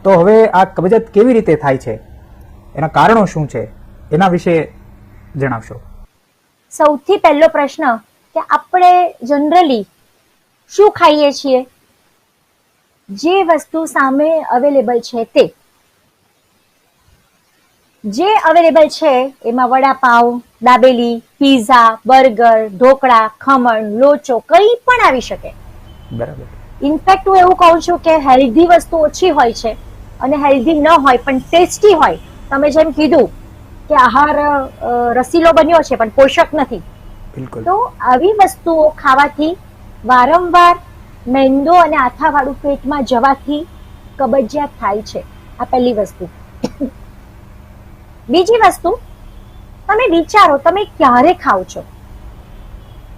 તો હવે આ કબજિયાત કેવી રીતે થાય છે, એના કારણો શું છે, એના વિશે જણાવશો? સૌથી પહેલો પ્રશ્ન કે આપણે જનરલી શું ખાઈએ છીએ? જે વસ્તુ સામે અવેલેબલ છે તે. જે અવેલેબલ છે એમાં વડાપાવ, દાબેલી, પીઝા, બર્ગર, ઢોકળા, ખમણ, લોચો કંઈ પણ આવી શકે. બરાબર. ઇનફેક્ટ હું એવું કહું છું કે હેલ્ધી વસ્તુ ઓછી હોય છે અને હેલ્ધી ન હોય પણ ટેસ્ટી હોય. તમે જેમ કીધું કે આહાર રસીલો બન્યો છે પણ પોષક નથી. બિલકુલ. તો આવી વસ્તુઓ ખાવાથી વારંવાર મેંદો અને આથાવાળું પેટમાં જવાથી કબજિયાત થાય છે. આ પહેલી વસ્તુ. બીજી વસ્તુ, તમે વિચારો તમે ક્યારે ખાઓ છો?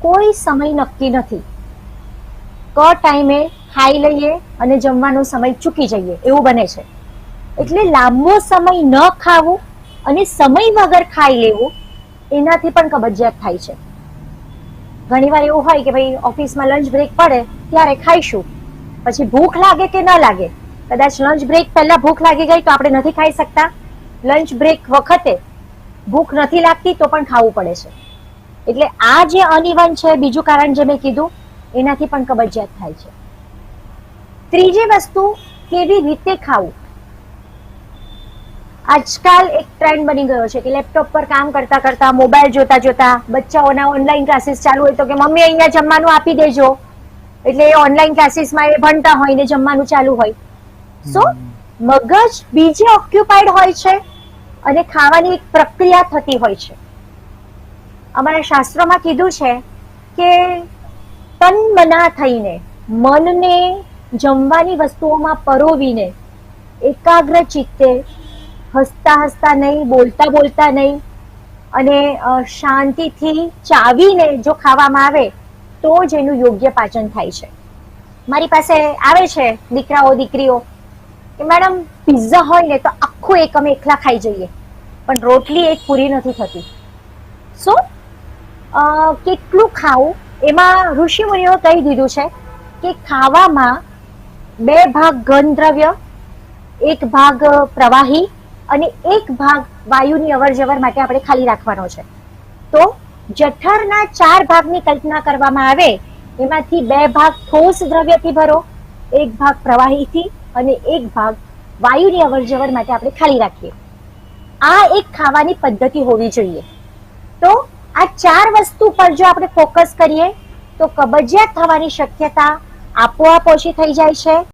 કોઈ સમય નક્કી નથી. ટાઈમે ખાઈ લઈએ અને જમવાનો સમય ચૂકી જઈએ એવું બને છે. એટલે લાંબો સમય ન ખાવું અને સમય વગર ખાઈ લેવું એનાથી પણ કબજિયાત થાય છે. ઘણીવાર એવું હોય કે ભાઈ ઓફિસમાં લંચ બ્રેક પડે ત્યારે ખાઈશું, પછી ભૂખ લાગે કે ન લાગે, કદાચ લંચ બ્રેક પહેલા ભૂખ લાગી ગઈ તો આપણે નથી ખાઈ શકતા, લંચ બ્રેક વખતે ભૂખ નથી લાગતી તો પણ ખાવું પડે છે. એટલે આ જે અનિવન છે, બીજું કારણ જે મેં કીધું, એનાથી પણ કબજિયાત થાય છે. ત્રીજી વસ્તુ, કેવી રીતે ખાવું. આજકાલ એક ટ્રેન્ડ બની ગયો છે કે લેપટોપ પર કામ કરતા કરતા, મોબાઈલ જોતા જોતા, બચ્ચાઓના ઓનલાઈન ક્લાસીસ ચાલુ હોય તો કે મમ્મી અહીંયા જમવાનું આપી દેજો, એટલે એ ઓનલાઈન ક્લાસીસમાં એ ભણતા હોય ને જમવાનું ચાલુ હોય. સો મગજ બીજે ઓક્યુપાઈડ હોય છે અને ખાવાની એક પ્રક્રિયા થતી હોય છે. અમારા શાસ્ત્રોમાં કીધું છે કે તન મના થઈને, મનને જમવાની વસ્તુઓમાં પરોવીને, એકાગ્ર ચિત્તે, હસતા હસતા નહીં, બોલતા બોલતા નહીં, અને શાંતિથી ચાવીને જો ખાવામાં આવે તો જ એનું યોગ્ય પાચન થાય છે. મારી પાસે આવે છે દીકરાઓ દીકરીઓ કે મેડમ પિઝા હોય ને તો આખું એક અમે એકલા ખાઈ જઈએ, પણ રોટલી એક પૂરી નથી થતી. સો કેટલું ખાવું? એમાં ઋષિ મુનિઓ કહી દીધું છે કે ખાવામાં 2 ભાગ ઘન દ્રવ્ય, 1 ભાગ પ્રવાહી અને 1 ભાગ વાયુની અવર જવર માટે આપણે ખાલી રાખવાનો છે. તો જઠરના 4 ભાગની કલ્પના કરવામાં આવે, એમાંથી 2 ભાગ ઠોસ દ્રવ્યથી ભરો, 1 ભાગ પ્રવાહીથી અને 1 ભાગ વાયુની અવર જવર માટે આપણે ખાલી રાખીએ. આ એક ખાવાની પદ્ધતિ હોવી જોઈએ. તો આ 4 વસ્તુ પર જો આપણે ફોકસ કરીએ તો કબજિયાત થવાની શક્યતા આપોઆપ ઓછી થઈ જાય છે.